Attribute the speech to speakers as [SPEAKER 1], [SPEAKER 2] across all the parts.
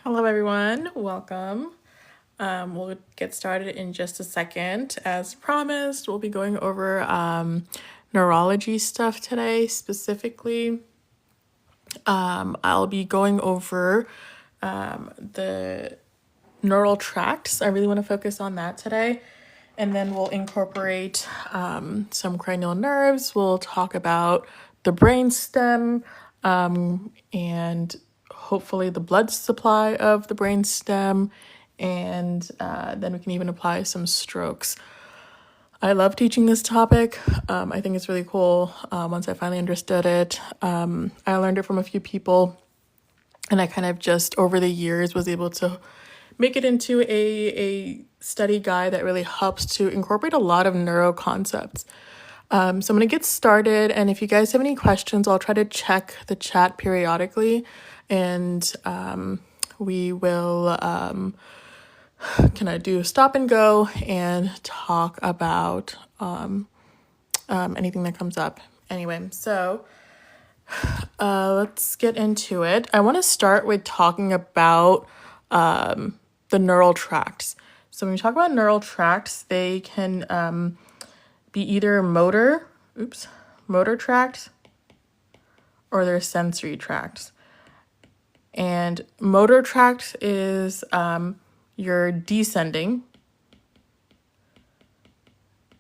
[SPEAKER 1] Hello, everyone. Welcome. We'll get started in just a second. As promised, we'll be going over neurology stuff today. Specifically, I'll be going over the neural tracts. I really want to focus on that today. And then we'll incorporate some cranial nerves. We'll talk about the brain stem and hopefully the blood supply of the brain stem. And then we can even apply some strokes. I love teaching this topic. I think it's really cool. Once I finally understood it, I learned it from a few people. And I kind of just over the years was able to make it into a study guide that really helps to incorporate a lot of neuro concepts. So I'm going to get started. And if you guys have any questions, I'll try to check the chat periodically. And we will kind of do stop and go and talk about anything that comes up. Anyway, so let's get into it. I want to start with talking about the neural tracts. So when we talk about neural tracts, they can be either motor tracts or they're sensory tracts. And motor tract is your descending,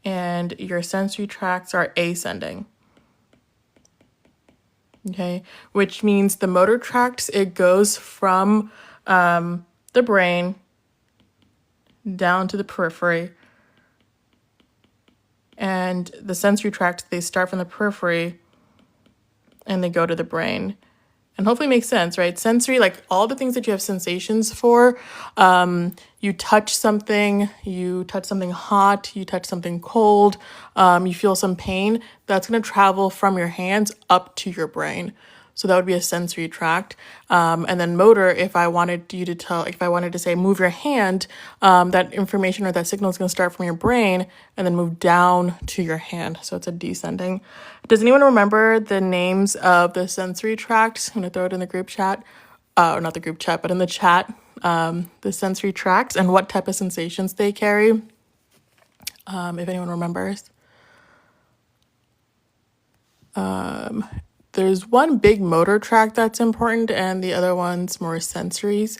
[SPEAKER 1] and your sensory tracts are ascending. Okay, which means the motor tracts, it goes from the brain down to the periphery. And the sensory tracts, they start from the periphery and they go to the brain. And hopefully it makes sense, right? Sensory, like all the things that you have sensations for, you touch something hot, you touch something cold, you feel some pain, that's going to travel from your hands up to your brain. So that would be a sensory tract. And then motor, if I wanted to say move your hand, that information or that signal is going to start from your brain and then move down to your hand. So it's a descending. Does anyone remember the names of the sensory tracts? I'm going to throw it in the group chat. Or not the group chat, but in the chat. The sensory tracts and what type of sensations they carry. If anyone remembers. There's one big motor tract that's important and the other one's more sensories.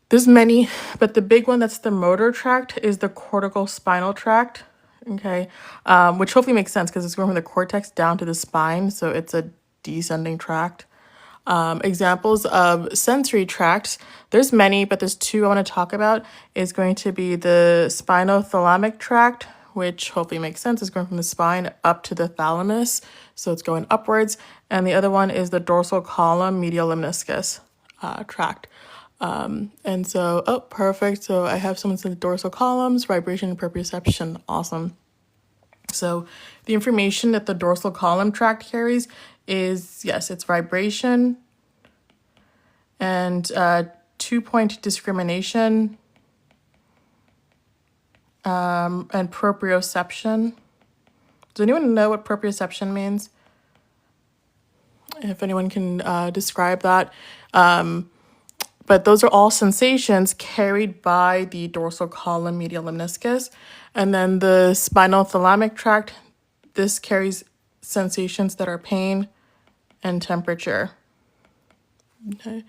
[SPEAKER 1] There's many, but the big one that's the motor tract is the cortical spinal tract. Okay, which hopefully makes sense because it's going from the cortex down to the spine, so it's a descending tract. Examples of sensory tracts, there's many, but there's two I want to talk about, is going to be the spinothalamic tract, which hopefully makes sense. It's going from the spine up to the thalamus, so it's going upwards. And the other one is the dorsal column medial lemniscus tract. And so, oh, perfect. So I have someone said dorsal columns, vibration and proprioception. Awesome. So the information that the dorsal column tract carries is, yes, it's vibration and 2-point discrimination and proprioception. Does anyone know what proprioception means? If anyone can describe that. But those are all sensations carried by the dorsal column medial lemniscus. And then the spinothalamic tract, this carries sensations that are pain and temperature. Okay.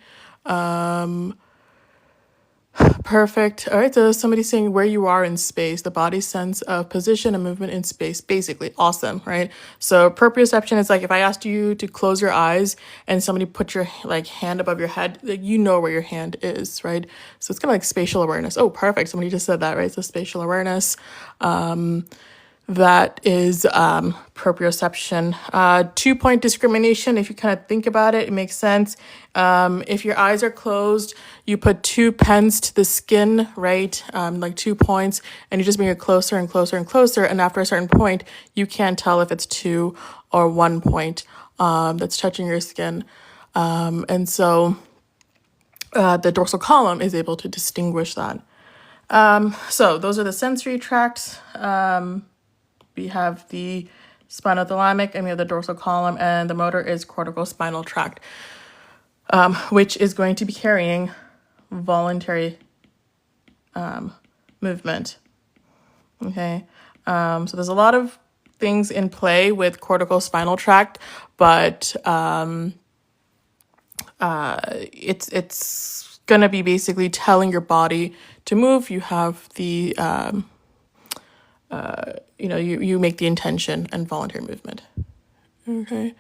[SPEAKER 1] Perfect. All right, so somebody's saying where you are in space, the body's sense of position and movement in space, basically. Awesome, right? So proprioception is like if I asked you to close your eyes and somebody put your hand above your head, like you know where your hand is, right? So it's kind of like spatial awareness. Oh, perfect. Somebody just said that, right? So spatial awareness. That is proprioception. 2-point discrimination, if you kind of think about it, it makes sense. If your eyes are closed, you put 2 pens to the skin, right? Like 2 points, and you just bring it closer and closer and closer. And after a certain point, you can't tell if it's 2 or 1 point that's touching your skin. And so the dorsal column is able to distinguish that. So those are the sensory tracts. We have the spinothalamic and we have the dorsal column, and the motor is cortical spinal tract, which is going to be carrying voluntary movement. Okay, so there's a lot of things in play with cortical spinal tract, but it's gonna be basically telling your body to move. You have the you make the intention and voluntary movement. Okay.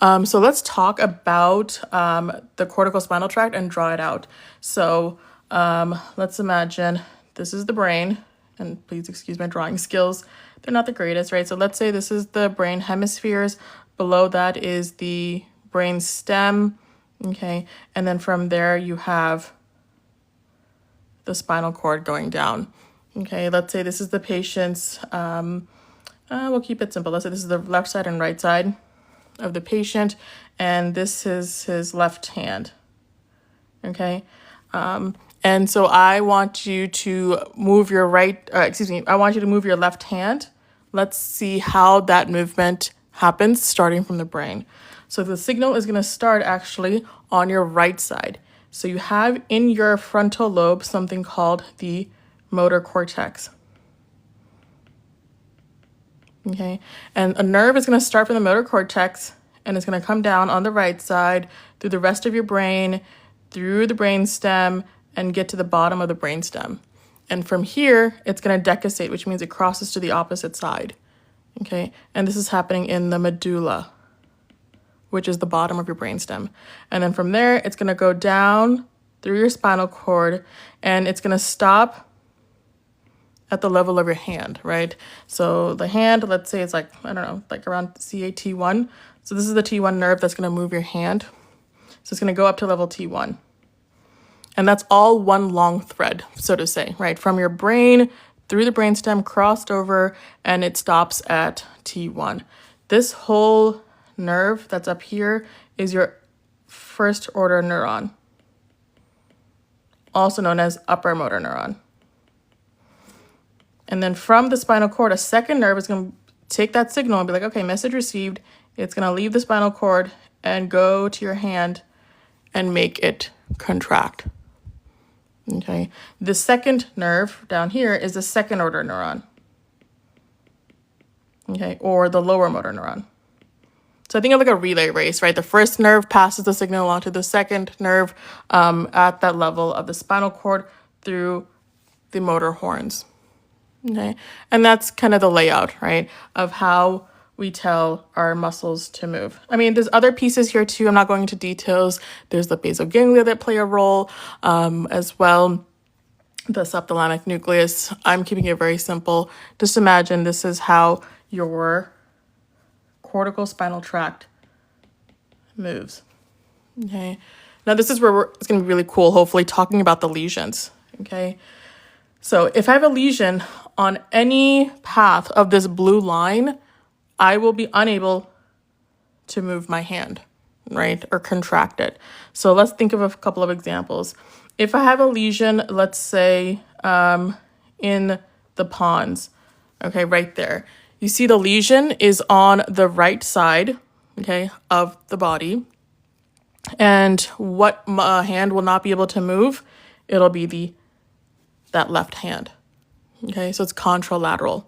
[SPEAKER 1] So let's talk about the cortical spinal tract and draw it out. So let's imagine this is the brain, and please excuse my drawing skills. They're not the greatest, right? So let's say this is the brain hemispheres. Below that is the brain stem, okay? And then from there you have the spinal cord going down. Okay, let's say this is the patient's, we'll keep it simple. Let's say this is the left side and right side of the patient, and this is his left hand. Okay, and so I want you to move your I want you to move your left hand. Let's see how that movement happens starting from the brain. So the signal is going to start actually on your right side. So you have in your frontal lobe something called the motor cortex. Okay, and a nerve is going to start from the motor cortex, and it's going to come down on the right side through the rest of your brain, through the brain stem, and get to the bottom of the brain stem. And from here, it's going to decussate, which means it crosses to the opposite side. Okay, and this is happening in the medulla, which is the bottom of your brain stem. And then from there, it's going to go down through your spinal cord, and it's going to stop at the level of your hand, right? So the hand, let's say it's like, I don't know, like around CA-T1. So this is the T1 nerve that's going to move your hand. So it's going to go up to level T1. And that's all one long thread, so to say, right? From your brain through the brainstem, crossed over, and it stops at T1. This whole nerve that's up here is your first order neuron, also known as upper motor neuron. And then from the spinal cord, a second nerve is going to take that signal and be like, okay, message received. It's going to leave the spinal cord and go to your hand and make it contract. Okay. The second nerve down here is the second order neuron. Okay. Or the lower motor neuron. So I think of like a relay race, right? The first nerve passes the signal along to the second nerve at that level of the spinal cord through the motor horns. Okay, and that's kind of the layout, right, of how we tell our muscles to move. I mean, there's other pieces here too. I'm not going into details. There's the basal ganglia that play a role as well. The subthalamic nucleus. I'm keeping it very simple. Just imagine this is how your cortical spinal tract moves. Okay, now this is where it's going to be really cool, hopefully, talking about the lesions. Okay, so if I have a lesion on any path of this blue line, I will be unable to move my hand, right, or contract it. So let's think of a couple of examples. If I have a lesion, let's say in the pons, okay, right there. You see the lesion is on the right side, okay, of the body. And what hand will not be able to move? It'll be that left hand. Okay, so it's contralateral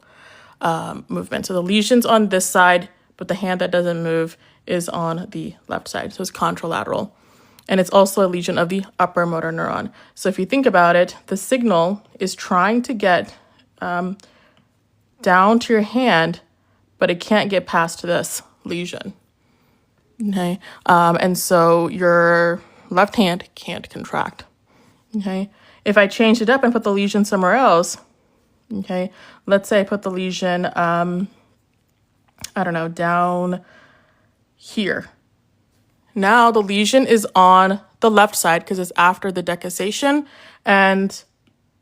[SPEAKER 1] movement. So the lesion's on this side, but the hand that doesn't move is on the left side. So it's contralateral. And it's also a lesion of the upper motor neuron. So if you think about it, the signal is trying to get down to your hand, but it can't get past this lesion. Okay, and so your left hand can't contract. Okay, if I changed it up and put the lesion somewhere else, okay, let's say I put the lesion, I don't know, down here. Now the lesion is on the left side because it's after the decussation, and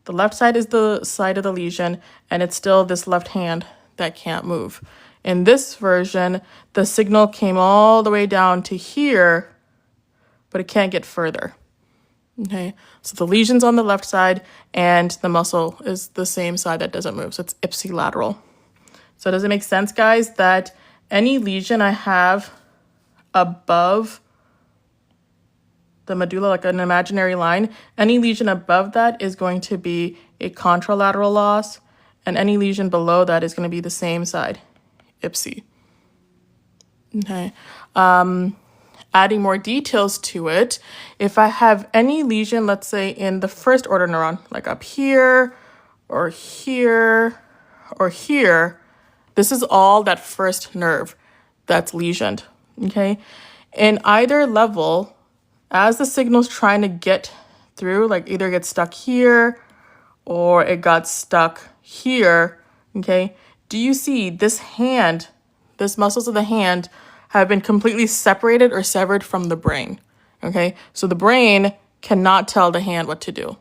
[SPEAKER 1] the left side is the side of the lesion, and it's still this left hand that can't move. In this version, the signal came all the way down to here, but it can't get further. Okay, so the lesion's on the left side, and the muscle is the same side that doesn't move, so it's ipsilateral. So does it make sense, guys, that any lesion I have above the medulla, like an imaginary line, any lesion above that is going to be a contralateral loss, and any lesion below that is going to be the same side, ipsy. Okay. Adding more details to it, if I have any lesion, let's say in the first order neuron, like up here, or here, or here, this is all that first nerve that's lesioned, okay? In either level, as the signal's trying to get through, like either get stuck here or it got stuck here, okay? Do you see this hand, this muscles of the hand have been completely separated or severed from the brain, okay? So the brain cannot tell the hand what to do,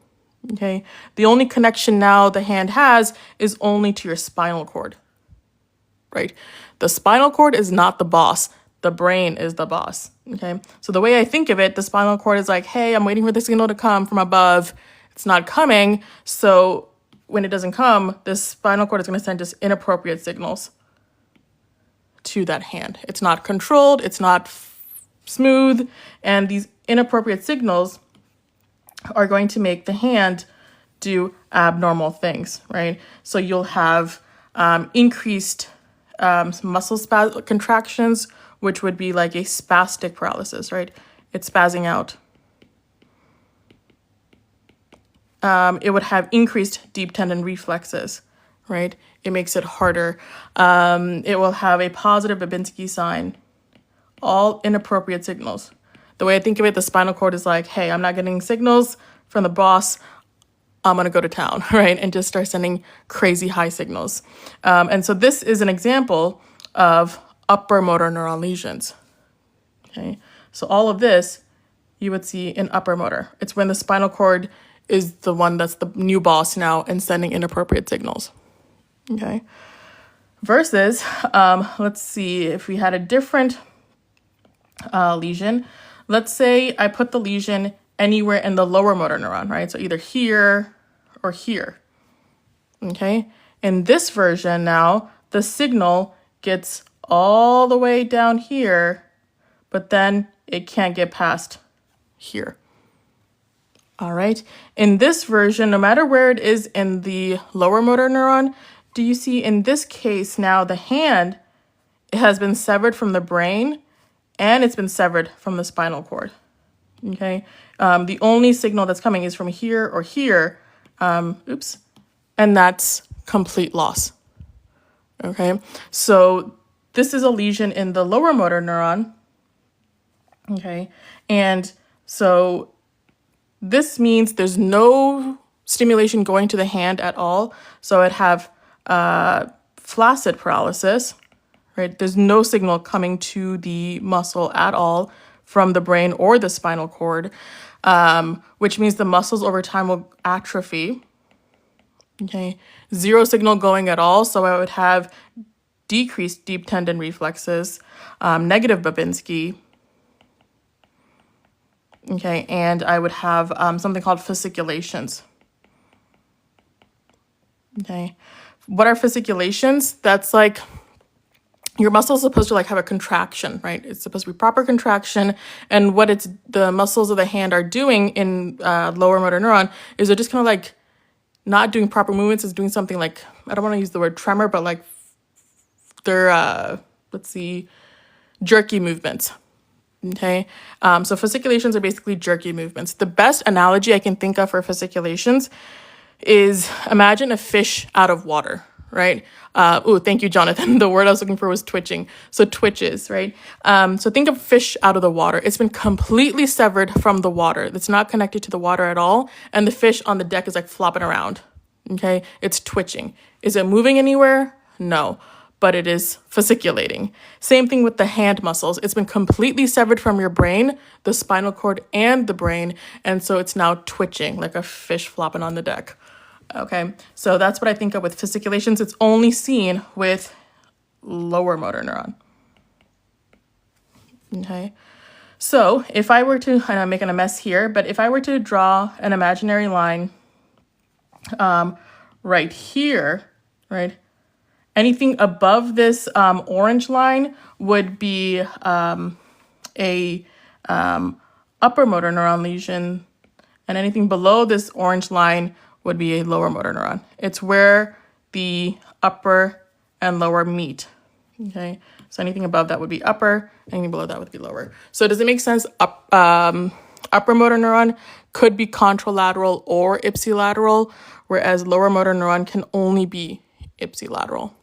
[SPEAKER 1] okay? The only connection now the hand has is only to your spinal cord, right? The spinal cord is not the boss. The brain is the boss, okay? So the way I think of it, the spinal cord is like, hey, I'm waiting for the signal to come from above. It's not coming. So when it doesn't come, the spinal cord is going to send just inappropriate signals to that hand. It's not controlled. It's not smooth. And these inappropriate signals are going to make the hand do abnormal things, right? So you'll have increased muscle contractions, which would be like a spastic paralysis, right? It's spazzing out. It would have increased deep tendon reflexes, right? It makes it harder. It will have a positive Babinski sign, all inappropriate signals. The way I think of it, the spinal cord is like, hey, I'm not getting signals from the boss. I'm going to go to town, right? And just start sending crazy high signals. And so this is an example of upper motor neuron lesions, okay? So all of this you would see in upper motor. It's when the spinal cord is the one that's the new boss now and sending inappropriate signals, okay? Versus, let's see, if we had a different lesion, let's say I put the lesion anywhere in the lower motor neuron, right? So either here or here, okay? In this version now, the signal gets all the way down here, but then it can't get past here. All right. In this version, no matter where it is in the lower motor neuron, do you see in this case now the hand has been severed from the brain and it's been severed from the spinal cord. Okay. The only signal that's coming is from here or here. And that's complete loss. Okay. So this is a lesion in the lower motor neuron. Okay. And so this means there's no stimulation going to the hand at all. So I'd have flaccid paralysis, right? There's no signal coming to the muscle at all from the brain or the spinal cord, which means the muscles over time will atrophy. Okay. Zero signal going at all. So I would have decreased deep tendon reflexes, negative Babinski. Okay, and I would have something called fasciculations. Okay, what are fasciculations? That's like your muscle is supposed to like have a contraction, right? It's supposed to be proper contraction, and what the muscles of the hand are doing in lower motor neuron is they're just kind of like not doing proper movements. It's doing something like, I don't want to use the word tremor, but like they're jerky movements. Okay, so fasciculations are basically jerky movements. The best analogy I can think of for fasciculations is imagine a fish out of water, right? Thank you, Jonathan. The word I was looking for was twitching. So twitches, right? So think of fish out of the water. It's been completely severed from the water. It's not connected to the water at all. And the fish on the deck is like flopping around, okay? It's twitching. Is it moving anywhere? No. But it is fasciculating. Same thing with the hand muscles. It's been completely severed from your brain, the spinal cord, and the brain. And so it's now twitching like a fish flopping on the deck. Okay, so that's what I think of with fasciculations. It's only seen with lower motor neuron. Okay, so if I were to, and I'm making a mess here, but if I were to draw an imaginary line right here, right? Anything above this orange line would be a upper motor neuron lesion, and anything below this orange line would be a lower motor neuron. It's where the upper and lower meet. Okay, so anything above that would be upper, anything below that would be lower. So does it make sense? Upper motor neuron could be contralateral or ipsilateral, whereas lower motor neuron can only be ipsilateral.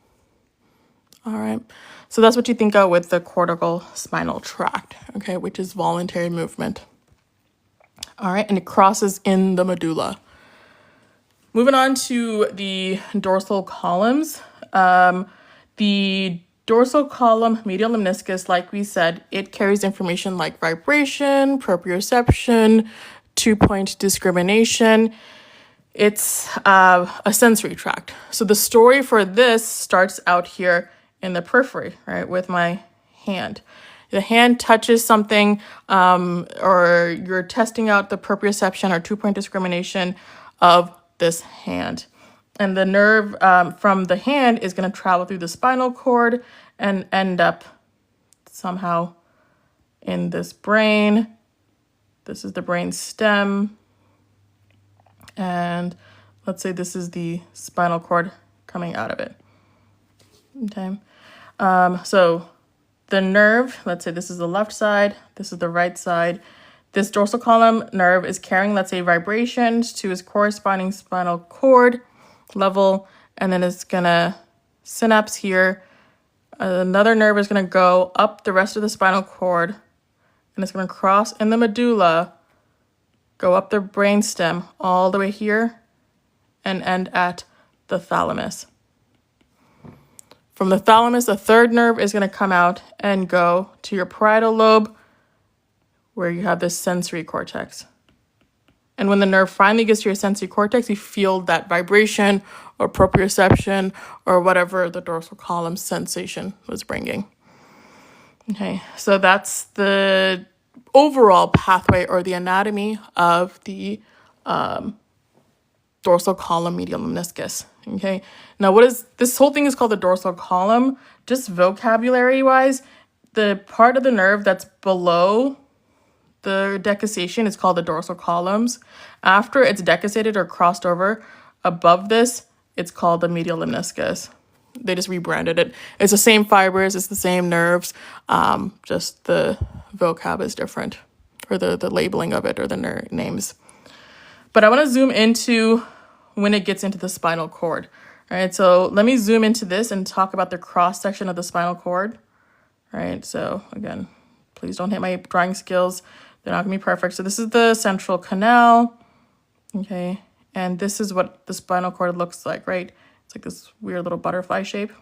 [SPEAKER 1] All right, so that's what you think of with the cortical spinal tract, okay, which is voluntary movement. All right, and it crosses in the medulla. Moving on to the dorsal columns. The dorsal column medial lemniscus, like we said, it carries information like vibration, proprioception, 2-point discrimination. It's a sensory tract. So the story for this starts out here in the periphery, right, with my hand. The hand touches something, or you're testing out the proprioception or 2-point discrimination of this hand. And the nerve from the hand is going to travel through the spinal cord and end up somehow in this brain. This is the brain stem. And let's say this is the spinal cord coming out of it. Okay. So the nerve, let's say this is the left side, this is the right side. This dorsal column nerve is carrying, let's say, vibrations to its corresponding spinal cord level, and then it's gonna synapse here. Another nerve is gonna go up the rest of the spinal cord, and it's gonna cross in the medulla, go up the brainstem all the way here, and end at the thalamus. From the thalamus, a third nerve is gonna come out and go to your parietal lobe, where you have this sensory cortex. And when the nerve finally gets to your sensory cortex, you feel that vibration or proprioception or whatever the dorsal column sensation was bringing. Okay, so that's the overall pathway or the anatomy of the dorsal column medial lemniscus. Okay, now what is this whole thing is called the dorsal column. Just vocabulary wise, the part of the nerve that's below the decussation is called the dorsal columns. After it's decussated or crossed over above this, it's called the medial lemniscus. They just rebranded it. It's the same fibers, it's the same nerves, just the vocab is different, or the labeling of it, or the names. But I want to zoom into when it gets into the spinal cord. All right, so let me zoom into this and talk about the cross section of the spinal cord. All right, so again, please don't hit my drawing skills. They're not gonna be perfect. So this is the central canal, okay? And this is what the spinal cord looks like, right? It's like this weird little butterfly shape,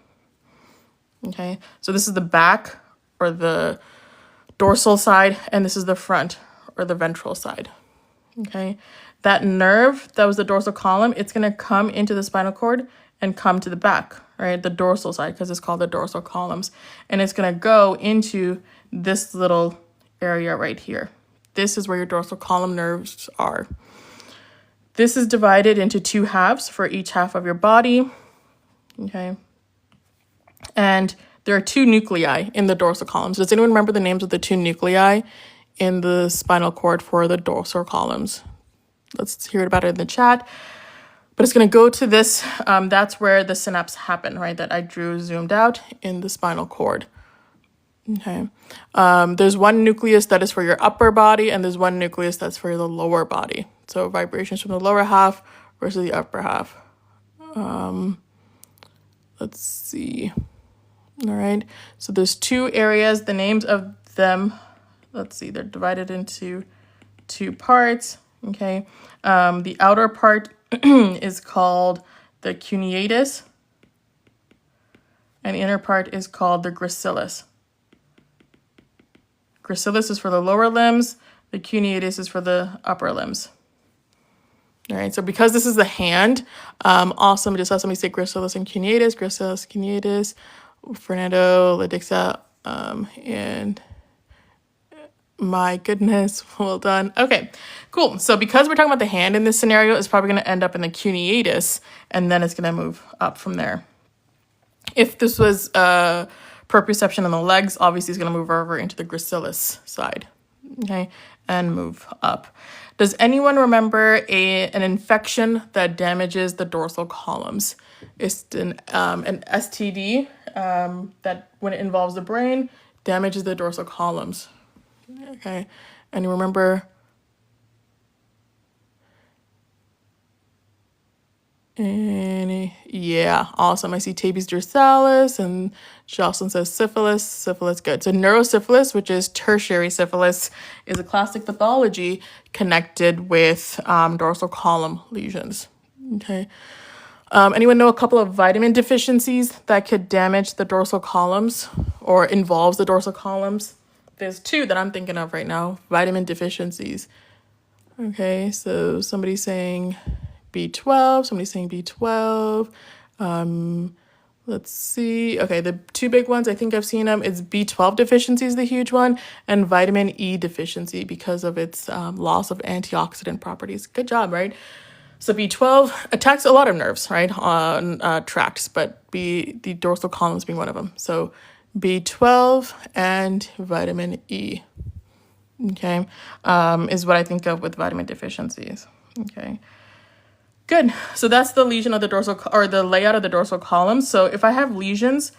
[SPEAKER 1] okay? So this is the back or the dorsal side, and this is the front or the ventral side, okay? That nerve, that was the dorsal column, it's gonna come into the spinal cord and come to the back, right? The dorsal side, because it's called the dorsal columns. And it's gonna go into this little area right here. This is where your dorsal column nerves are. This is divided into 2 halves for each half of your body, okay? And there are 2 nuclei in the dorsal columns. Does anyone remember the names of the 2 nuclei in the spinal cord for the dorsal columns? Let's hear about it in the chat. But it's gonna go to this, that's where the synapse happen, right? That I drew zoomed out in the spinal cord. Okay, there's one nucleus that is for your upper body, and there's one nucleus that's for the lower body. So vibrations from the lower half versus the upper half. Let's see. All right, so there's 2 areas, the names of them, let's see, they're divided into 2 parts, okay? The outer part is called the cuneatus, and the inner part is called the gracilis. Gracilis is for the lower limbs, the cuneatus is for the upper limbs. All right, so because this is the hand, awesome, just have somebody say gracilis and cuneatus, gracilis, cuneatus, Fernando, Ladixa, and my goodness, well done. Okay, cool. So because we're talking about the hand in this scenario, it's probably going to end up in the cuneatus, and then it's going to move up from there. If this was proprioception on the legs, obviously it's going to move over into the gracilis side. Okay, and move up. Does anyone remember an infection that damages the dorsal columns? It's an STD that, when it involves the brain, damages the dorsal columns. Okay, and you remember yeah, awesome. I see Tabes dorsalis, and Jocelyn says syphilis. Syphilis, good. So neurosyphilis, which is tertiary syphilis, is a classic pathology connected with dorsal column lesions. Okay. Anyone know a couple of vitamin deficiencies that could damage the dorsal columns or involves the dorsal columns? There's two that I'm thinking of right now. Vitamin deficiencies. Okay, so somebody's saying B12, somebody's saying B12. Let's see. Okay, the two big ones, I think I've seen them. It's B12 deficiency is the huge one, and vitamin E deficiency because of its loss of antioxidant properties. Good job, right? So B12 attacks a lot of nerves, right, on tracts, but the dorsal columns being one of them. So B12 and vitamin E, okay, is what I think of with vitamin deficiencies. Okay. Good. So that's the lesion of the dorsal, or the layout of the dorsal column. So if I have lesions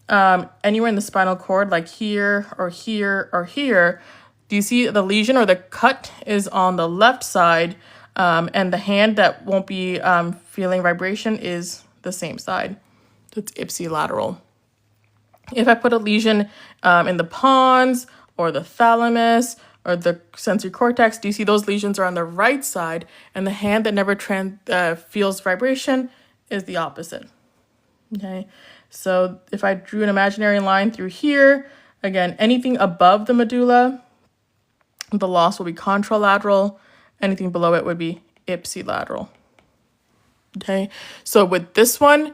[SPEAKER 1] anywhere in the spinal cord, like here or here or here, do you see the lesion or the cut is on the left side, and the hand that won't be feeling vibration is the same side. So it's ipsilateral. If I put a lesion in the pons or the thalamus or the sensory cortex, do you see those lesions are on the right side, and the hand that never feels vibration is the opposite. Okay, so if I drew an imaginary line through here, again, anything above the medulla, the loss will be contralateral. Anything below it would be ipsilateral. Okay, so with this one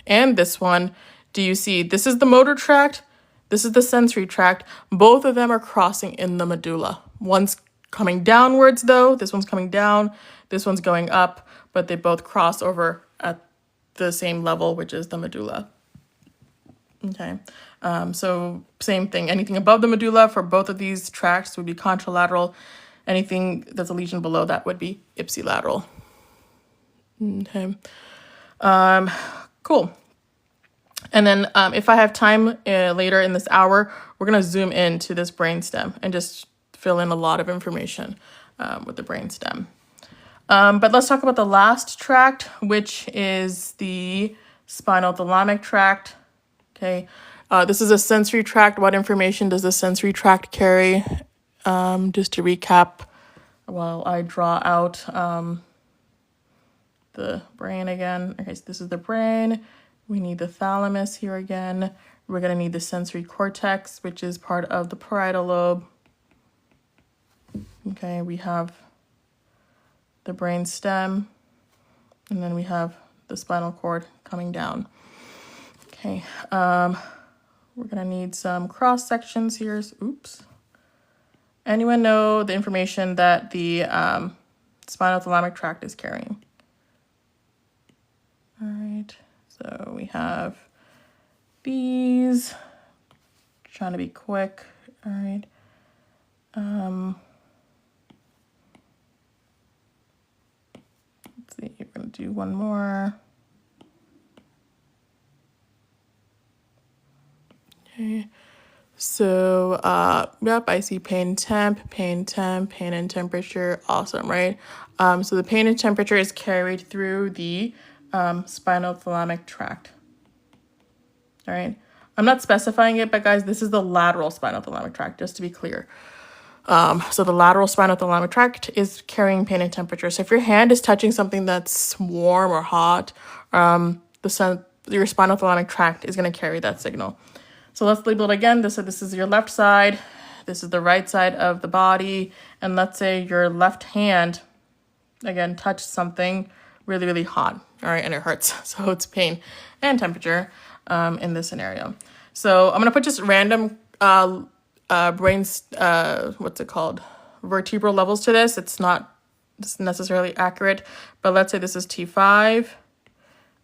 [SPEAKER 1] and this one, do you see this is the motor tract? This is the sensory tract. Both of them are crossing in the medulla. One's coming downwards though. This one's coming down. This one's going up, but they both cross over at the same level, which is the medulla. Okay, so same thing. Anything above the medulla for both of these tracts would be contralateral. Anything that's a lesion below that would be ipsilateral. Okay, cool. And then if I have time later in this hour, we're going to zoom into this brainstem and just fill in a lot of information with the brainstem. But let's talk about the last tract, which is the spinal thalamic tract. Okay, this is a sensory tract. What information does the sensory tract carry? Just to recap while I draw out the brain again. Okay, so this is the brain. We need the thalamus here again. We're going to need the sensory cortex, which is part of the parietal lobe. Okay, we have the brain stem, and then we have the spinal cord coming down. Okay, we're going to need some cross sections here. Oops. Anyone know the information that the spinal thalamic tract is carrying? All right. So we have these, trying to be quick. All right. Let's see, we're going to do one more. Okay. So, yep, I see pain and temperature. Awesome, right? So the pain and temperature is carried through the spinal thalamic tract. All right. I'm not specifying it, but guys, this is the lateral spinal thalamic tract, just to be clear. So the lateral spinal thalamic tract is carrying pain and temperature. So if your hand is touching something that's warm or hot, your spinal thalamic tract is going to carry that signal. So let's label it again. This is your left side. This is the right side of the body. And let's say your left hand, again, touched something really, really hot. All right, and it hurts. So it's pain and temperature in this scenario. So I'm going to put just random vertebral levels to this. It's not necessarily accurate, but let's say this is T5.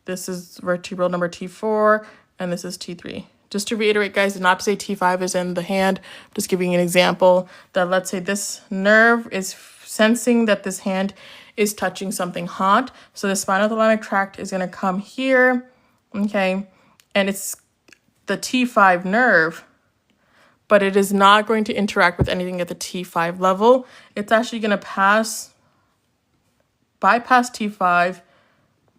[SPEAKER 1] This is vertebral number T4, and this is T3. just to reiterate, guys, not to say T5 is in the hand, just giving an example that let's say this nerve is sensing that this hand is touching something hot. So the spinothalamic tract is going to come here, okay, and it's the T5 nerve, but it is not going to interact with anything at the T5 level. It's actually going to bypass T5,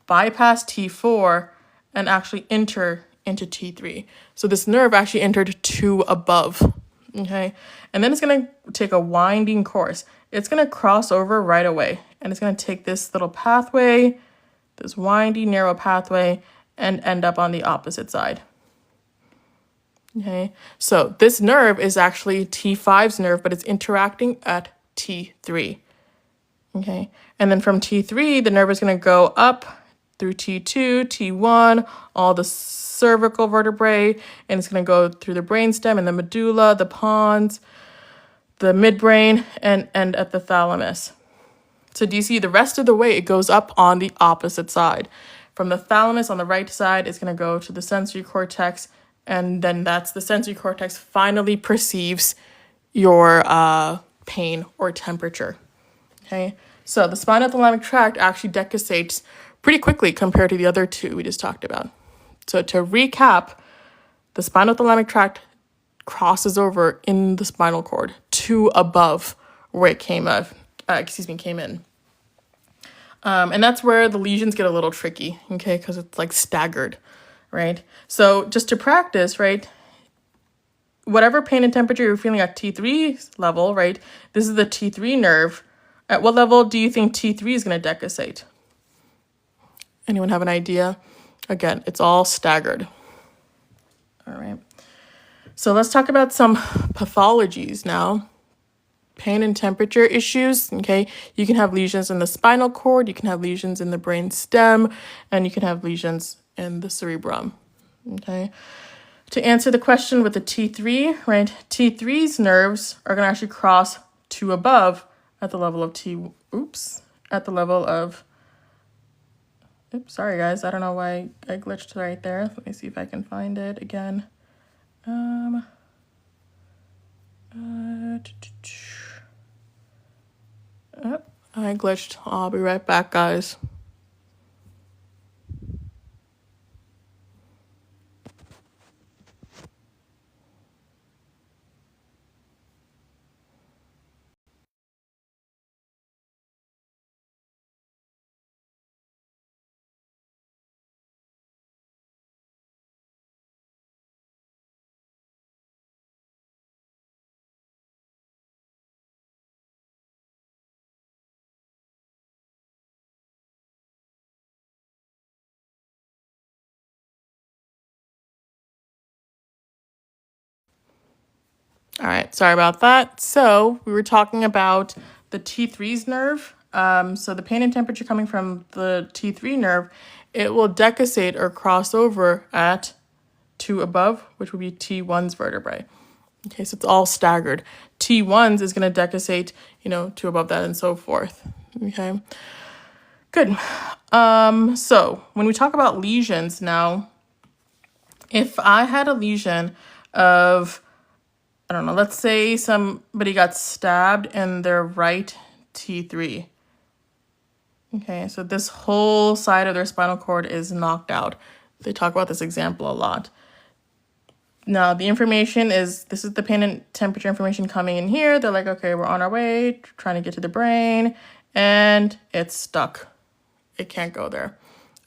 [SPEAKER 1] bypass T4, and actually enter into T3. So this nerve actually entered to above, okay? And then it's going to take a winding course. It's going to cross over right away, and it's going to take this little pathway, this windy, narrow pathway, and end up on the opposite side. Okay, so this nerve is actually T5's nerve, but it's interacting at T3. Okay, and then from T3, the nerve is going to go up through T2, T1, all the cervical vertebrae, and it's going to go through the brainstem and the medulla, the pons, the midbrain, and end at the thalamus. So do you see the rest of the way it goes up on the opposite side? From the thalamus on the right side, it's going to go to the sensory cortex, and then that's the sensory cortex finally perceives your pain or temperature. Okay, so the spinothalamic tract actually decussates pretty quickly compared to the other two we just talked about. So to recap, the spinothalamic tract crosses over in the spinal cord to above where it came in. And that's where the lesions get a little tricky, okay, because it's like staggered, right? So just to practice, right, whatever pain and temperature you're feeling at T3 level, right, this is the T3 nerve. At what level do you think T3 is going to decussate? Anyone have an idea? Again, it's all staggered. All right. So let's talk about some pathologies now. Pain and temperature issues, okay? You can have lesions in the spinal cord, you can have lesions in the brain stem, and you can have lesions in the cerebrum, okay? To answer the question with the T3, right, T3's nerves are going to actually cross to above at the level of sorry guys, I don't know why I glitched right there. Let me see if I can find it again. I glitched. I'll be right back, guys. All right, sorry about that. So we were talking about the T3's nerve. So the pain and temperature coming from the T3 nerve, it will decussate or cross over at to above, which would be T1's vertebrae. Okay, so it's all staggered. T1's is going to decussate, to above that and so forth. Okay, good. So when we talk about lesions now, if I had a lesion of, I don't know, let's say somebody got stabbed in their right T3. Okay, so this whole side of their spinal cord is knocked out. They talk about this example a lot. Now, the information this is the pain and temperature information coming in here. They're like, okay, we're on our way, trying to get to the brain, and it's stuck. It can't go there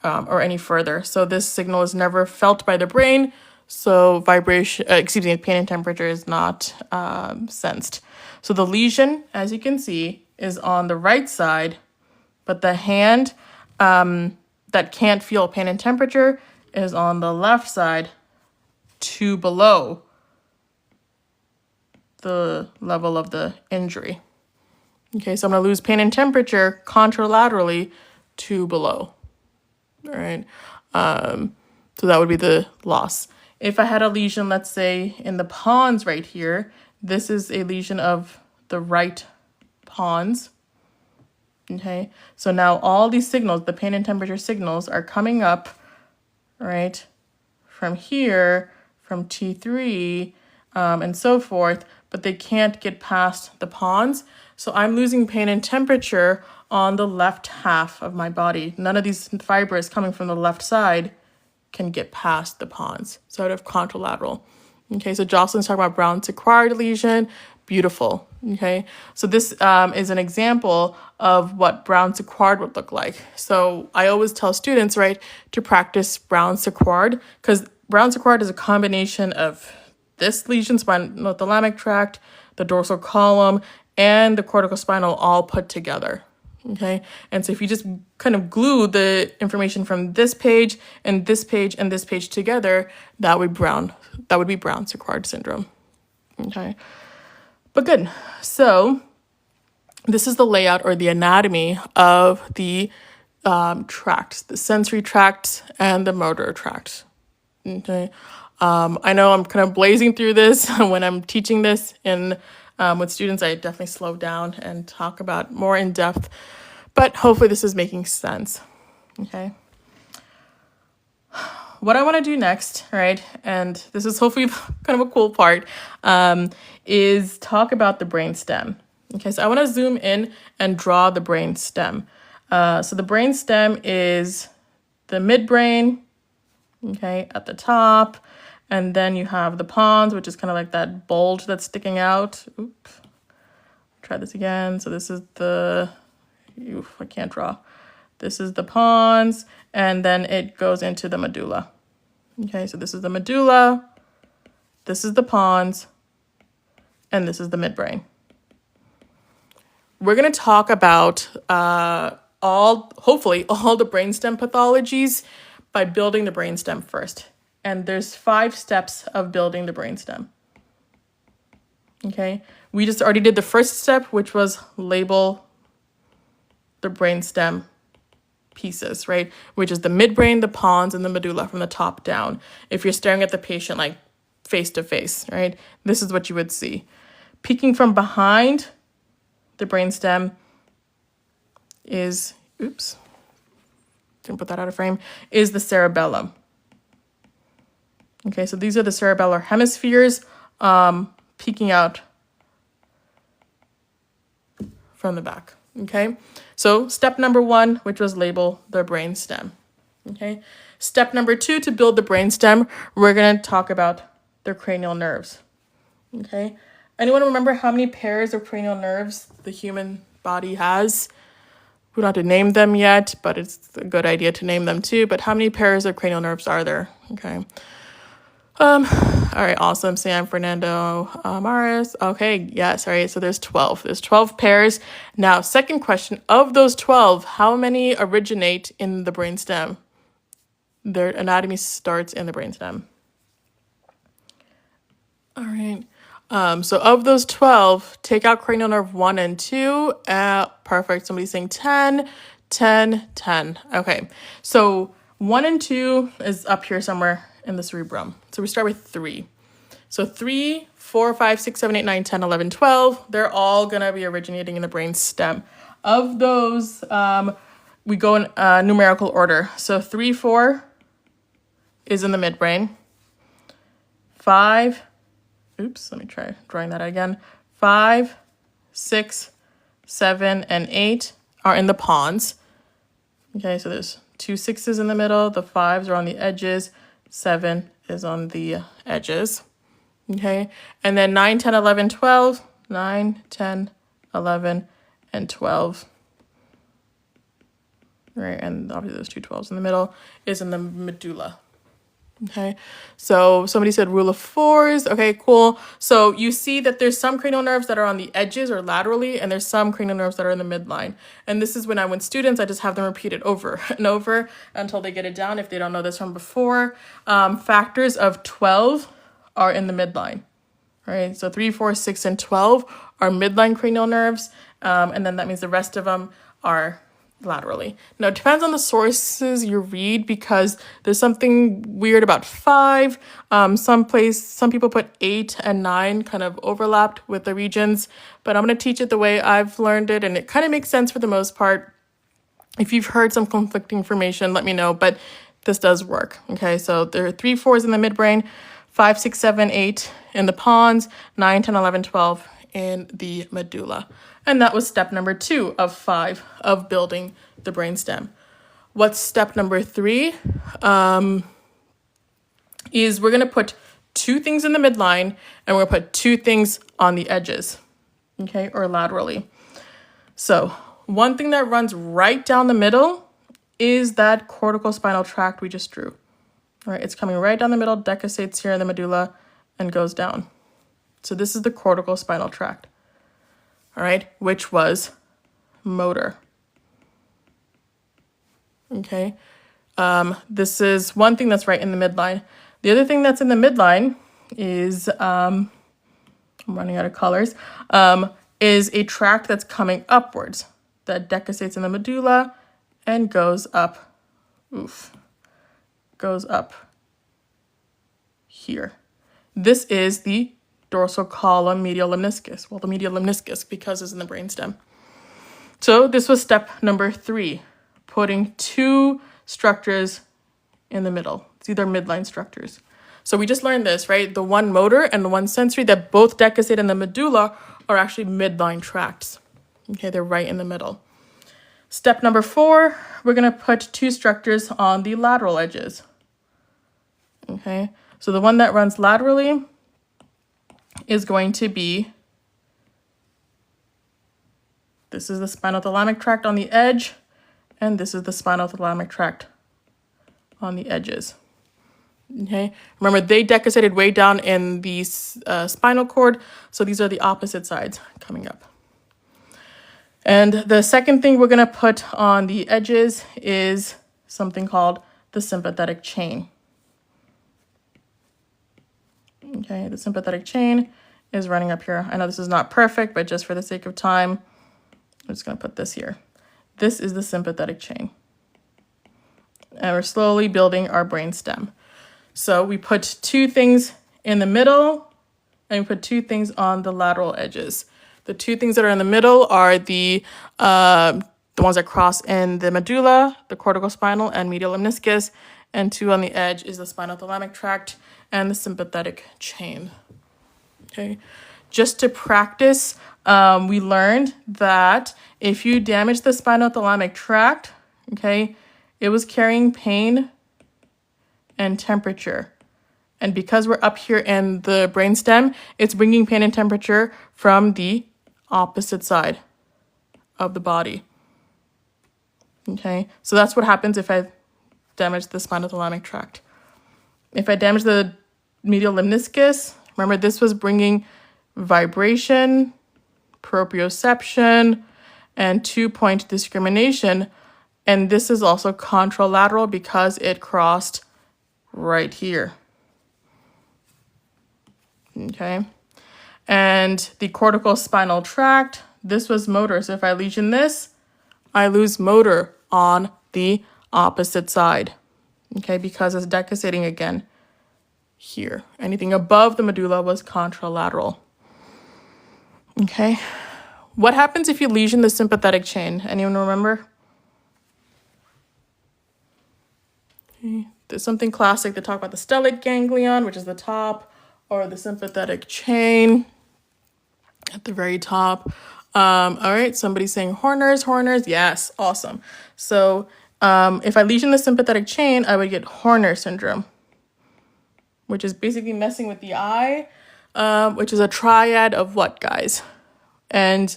[SPEAKER 1] or any further. So this signal is never felt by the brain. So pain and temperature is not sensed. So the lesion, as you can see, is on the right side, but the hand that can't feel pain and temperature is on the left side to below the level of the injury. Okay, so I'm going to lose pain and temperature contralaterally to below. All right, so that would be the loss. If I had a lesion, let's say in the pons right here, this is a lesion of the right pons. Okay, so now all these signals, the pain and temperature signals, are coming up, right, from here, from T3, and so forth, but they can't get past the pons. So I'm losing pain and temperature on the left half of my body. None of these fibers coming from the left side can get past the pons, sort of contralateral. Okay, so Jocelyn's talking about Brown's acquired lesion. Beautiful. Okay, so this is an example of what Brown's acquired would look like. So I always tell students, right, to practice Brown's acquired, because Brown's acquired is a combination of this lesion, spinothalamic tract, the dorsal column, and the corticospinal all put together. Okay, and so if you just kind of glue the information from this page and this page and this page together, that would be Brown's acquired syndrome. Okay, but good. So this is the layout or the anatomy of the tracts, the sensory tracts and the motor tracts. Okay, I know I'm kind of blazing through this when I'm teaching this with students. I definitely slow down and talk about more in depth, but hopefully this is making sense. Okay. What I want to do next, right, and this is hopefully kind of a cool part, is talk about the brain stem. Okay, so I want to zoom in and draw the brain stem. So the brain stem is the midbrain, okay, at the top, and then you have the pons, which is kind of like that bulge that's sticking out. Oops. Try this again. So this is I can't draw. This is the pons, and then it goes into the medulla. Okay, so this is the medulla, this is the pons, and this is the midbrain. We're going to talk about hopefully all the brainstem pathologies by building the brainstem first. And there's 5 steps of building the brainstem. Okay, we just already did the first step, which was label the brainstem pieces, right? Which is the midbrain, the pons, and the medulla from the top down. If you're staring at the patient like face to face, right? This is what you would see. Peeking from behind the brainstem is, didn't put that out of frame, is the cerebellum. Okay, so these are the cerebellar hemispheres peeking out from the back. Okay, so step number 1, which was label the brain stem. Okay, step number 2, to build the brain stem, we're going to talk about the cranial nerves. Okay, anyone remember how many pairs of cranial nerves the human body has? We don't have to name them yet, but it's a good idea to name them too. But how many pairs of cranial nerves are there? Okay. All right, awesome. Sam, Fernando, Maris. Okay, yes, all right, so there's 12. There's 12 pairs. Now, second question, of those 12, how many originate in the brainstem? Their anatomy starts in the brainstem. All right. So of those 12, take out cranial nerve 1 and 2. Perfect. Somebody's saying 10, 10, 10. Okay, so 1 and 2 is up here somewhere in the cerebrum. So we start with 3. So 3, 4, 5, 6, 7, 8, 9, 10, 11, 12, they're all going to be originating in the brain stem. Of those, we go in numerical order. So 3, 4 is in the midbrain. 5, let me try drawing that again. 5, 6, 7, and 8 are in the pons. Okay, so there's 2 6s in the middle. The 5s are on the edges. 7 is on the edges. Okay, and then 9, 10, 11, 12. 9, 10, 11, and 12. Right, and obviously those 2 12s in the middle is in the medulla. Okay, so somebody said rule of 4s. Okay, cool. So you see that there's some cranial nerves that are on the edges or laterally, and there's some cranial nerves that are in the midline. And this is when students, I just have them repeat it over and over until they get it down if they don't know this from before. Factors of 12 are in the midline, right? So 3, 4, 6, and 12 are midline cranial nerves, and then that means the rest of them are laterally. Now, it depends on the sources you read, because there's something weird about 5. Some people put 8 and 9 kind of overlapped with the regions, but I'm going to teach it the way I've learned it, and it kind of makes sense for the most part. If you've heard some conflicting information, let me know, but this does work. Okay, so there are 3 4s in the midbrain, 5, 6, 7, 8 in the pons, 9, 10, 11, 12 in the medulla. And that was step number 2 of 5 of building the brainstem. What's step number 3? Is we're going to put 2 things in the midline and we're going to put 2 things on the edges, okay, or laterally. So one thing that runs right down the middle is that cortical spinal tract we just drew. All right, it's coming right down the middle, decussates here in the medulla and goes down. So this is the cortical spinal tract, all right, which was motor. Okay, this is one thing that's right in the midline. The other thing that's in the midline is, I'm running out of colors, is a tract that's coming upwards that decussates in the medulla and goes up, goes up here. This is the dorsal column medial lemniscus. Well, the medial lemniscus because it's in the brainstem. So this was step number 3, putting 2 structures in the middle. It's either midline structures. So we just learned this, right? The one motor and the one sensory that both decussate in the medulla are actually midline tracts. Okay, they're right in the middle. Step number 4, we're going to put 2 structures on the lateral edges. Okay, so the one that runs laterally is going to be, this is the spinothalamic tract on the edge, and this is the spinothalamic tract on the edges. Okay, remember they decussated way down in the spinal cord, so these are the opposite sides coming up. And the second thing we're going to put on the edges is something called the sympathetic chain. Okay, the sympathetic chain is running up here. I know this is not perfect, but just for the sake of time, I'm just going to put this here. This is the sympathetic chain. And we're slowly building our brainstem. So we put 2 things in the middle and we put 2 things on the lateral edges. The 2 things that are in the middle are the ones that cross in the medulla, the corticospinal and medial lemniscus, and 2 on the edge is the spinothalamic tract and the sympathetic chain. Okay, just to practice, we learned that if you damage the spinothalamic tract, okay, it was carrying pain and temperature. And because we're up here in the brainstem, it's bringing pain and temperature from the opposite side of the body. Okay, so that's what happens if I damage the spinothalamic tract. If I damage the medial lemniscus, remember this was bringing vibration, proprioception, and 2-point discrimination. And this is also contralateral because it crossed right here. Okay, and the cortical spinal tract, this was motor. So if I lesion this, I lose motor on the opposite side. Okay, because it's decussating again here. Anything above the medulla was contralateral. Okay, what happens if you lesion the sympathetic chain? Anyone remember? Okay. There's something classic to talk about the stellate ganglion, which is the top, or the sympathetic chain at the very top. All right, somebody's saying Horner's. Yes, awesome. So if I lesion the sympathetic chain, I would get Horner syndrome, which is basically messing with the eye, which is a triad of what, guys? And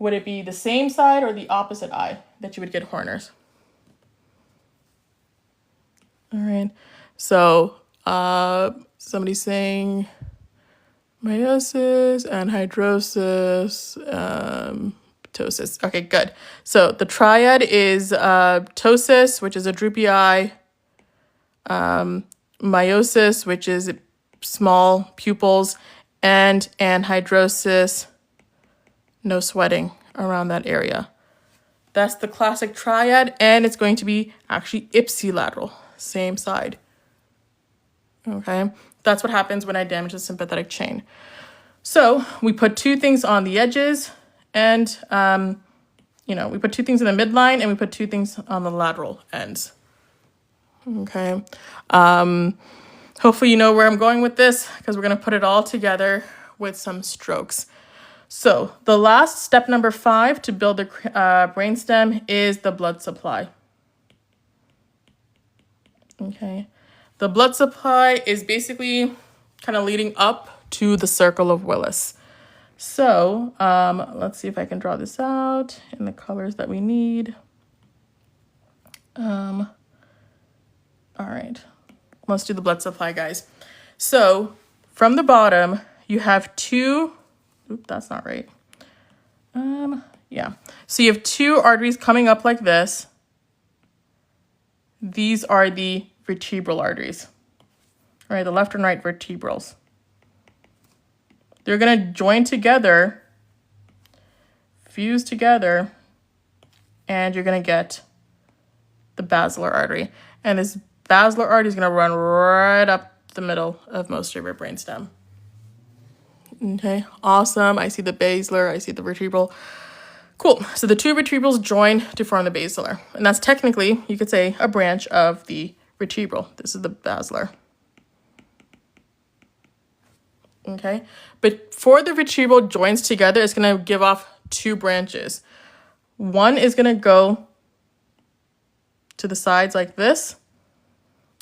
[SPEAKER 1] would it be the same side or the opposite eye that you would get Horner's? All right, so somebody's saying meiosis, anhidrosis, ptosis. Okay, good. So the triad is ptosis, which is a droopy eye, meiosis, which is small pupils, and anhidrosis, no sweating around that area. That's the classic triad, and it's going to be actually ipsilateral, same side. Okay, that's what happens when I damage the sympathetic chain. So we put 2 things on the edges, and we put 2 things in the midline, and we put 2 things on the lateral ends. Okay, Hopefully you know where I'm going with this, because we're going to put it all together with some strokes. So the last step, number 5, to build the brainstem is the blood supply. Okay. The blood supply is basically kind of leading up to the circle of Willis. So let's see if I can draw this out in the colors that we need. All right. Let's do the blood supply, guys. So from the bottom, you have two, oops, that's not right. Yeah. So you have two arteries coming up like this. These are the vertebral arteries, right? The left and right vertebrals. They're going to join together, fuse together, and you're going to get the basilar artery. And this basilar artery is going to run right up the middle of most of your brainstem. Okay, awesome. I see the basilar, I see the vertebral. Cool. So the two vertebrals join to form the basilar. And that's technically, you could say, a branch of the vertebral. This is the basilar. Okay, but for the vertebral joins together, it's going to give off two branches. One is going to go to the sides like this,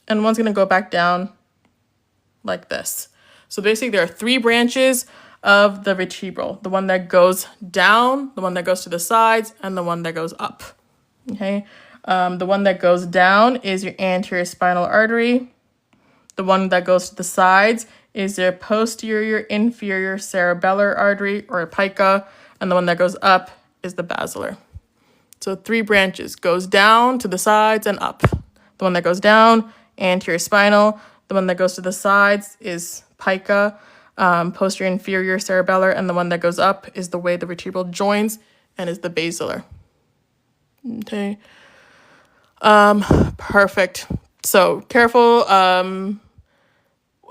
[SPEAKER 1] and one's going to go back down like this. So basically there are 3 branches of the vertebral. The one that goes down, the one that goes to the sides, and the one that goes up. Okay, the one that goes down is your anterior spinal artery. The one that goes to the sides is your posterior inferior cerebellar artery, or pica, and the one that goes up is the basilar. So 3 branches, goes down to the sides and up. The one that goes down, anterior spinal. The one that goes to the sides is pica, posterior inferior cerebellar, and the one that goes up is the way the vertebral joins and is the basilar. Okay. Perfect. So careful.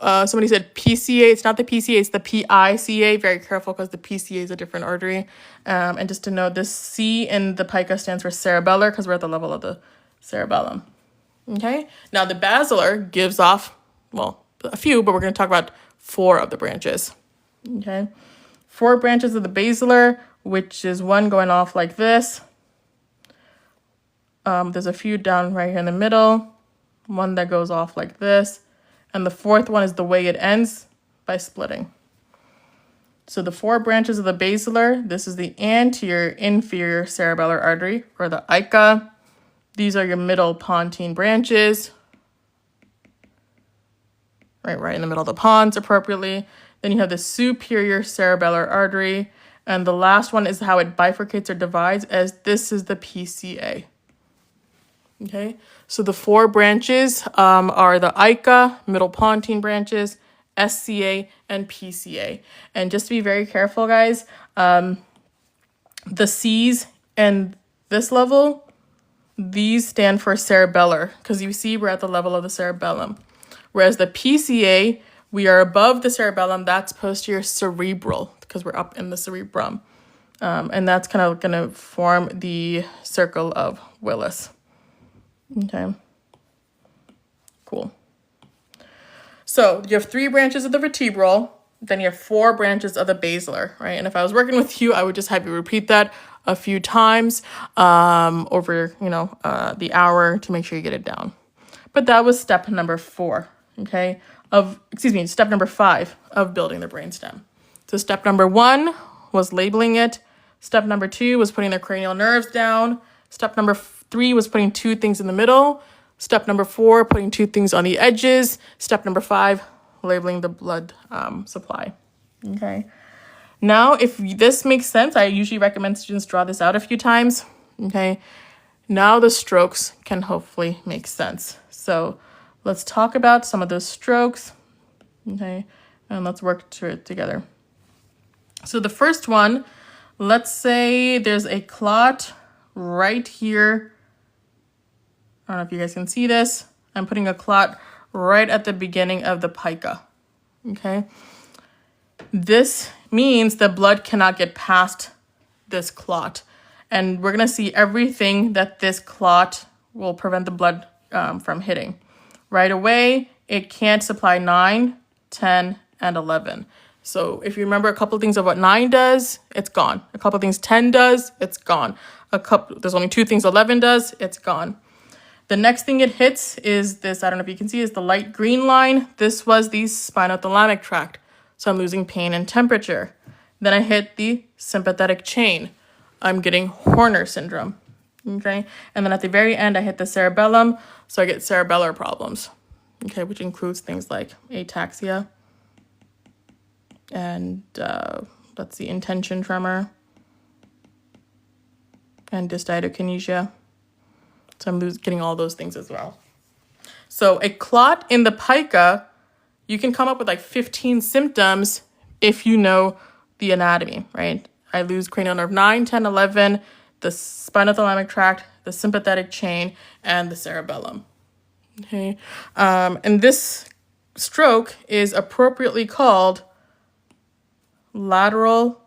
[SPEAKER 1] Somebody said PCA. It's not the PCA, it's the PICA. Very careful, because the PCA is a different artery. And just to know, this C in the pica stands for cerebellar, because we're at the level of the cerebellum. Okay. Now the basilar gives off, well, a few, but we're going to talk about 4 of the branches. Okay. 4 branches of the basilar, which is one going off like this. There's a few down right here in the middle. One that goes off like this. And the 4th one is the way it ends, by splitting. So the 4 branches of the basilar, this is the anterior inferior cerebellar artery, or the ICA. These are your middle pontine branches. Right in the middle of the pons appropriately. Then you have the superior cerebellar artery. And the last one is how it bifurcates or divides, as this is the PCA. Okay, so the 4 branches are the ICA, middle pontine branches, SCA, and PCA. And just to be very careful, guys, the C's and this level, these stand for cerebellar, because you see we're at the level of the cerebellum. Whereas the PCA, we are above the cerebellum, that's posterior cerebral, because we're up in the cerebrum. And that's kind of going to form the circle of Willis. Okay, cool. So you have 3 branches of the vertebral, then you have 4 branches of the basilar, right? And if I was working with you, I would just have you repeat that a few times over, the hour to make sure you get it down. But that was step number 4, okay? Step number 5 of building the brainstem. So step number 1 was labeling it. Step number 2 was putting the cranial nerves down. Step number 3 was putting 2 things in the middle. Step number 4, putting 2 things on the edges. Step number 5, labeling the blood supply. Okay. Now, if this makes sense, I usually recommend students draw this out a few times. Okay. Now the strokes can hopefully make sense. So let's talk about some of those strokes. Okay. And let's work through it together. So the first one, let's say there's a clot right here. I don't know if you guys can see this. I'm putting a clot right at the beginning of the pica. Okay. This means the blood cannot get past this clot. And we're going to see everything that this clot will prevent the blood from hitting. Right away, it can't supply 9, 10, and 11. So if you remember a couple of things of what 9 does, it's gone. A couple of things 10 does, it's gone. There's only 2 things 11 does, it's gone. The next thing it hits is this, I don't know if you can see, is the light green line. This was the spinothalamic tract. So I'm losing pain and temperature. Then I hit the sympathetic chain. I'm getting Horner syndrome. Okay. And then at the very end, I hit the cerebellum. So I get cerebellar problems. Okay. Which includes things like ataxia and that's the intention tremor and dysdiadokinesia. So I'm getting all those things as well. So a clot in the pica, you can come up with like 15 symptoms if you know the anatomy, right? I lose cranial nerve 9, 10, 11, the spinothalamic tract, the sympathetic chain, and the cerebellum. Okay. And this stroke is appropriately called lateral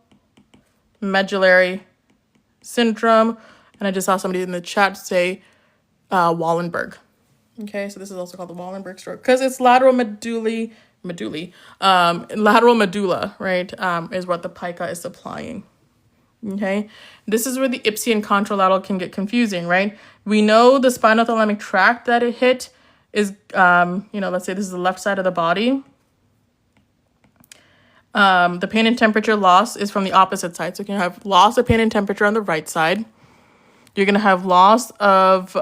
[SPEAKER 1] medullary syndrome. And I just saw somebody in the chat say Wallenberg. Okay, so this is also called the Wallenberg stroke because it's lateral lateral medulla, right, is what the pica is supplying. Okay, this is where the ipsi and contralateral can get confusing, right? We know the spinothalamic tract that it hit is, let's say this is the left side of the body. The pain and temperature loss is from the opposite side. So you can have loss of pain and temperature on the right side. You're going to have loss of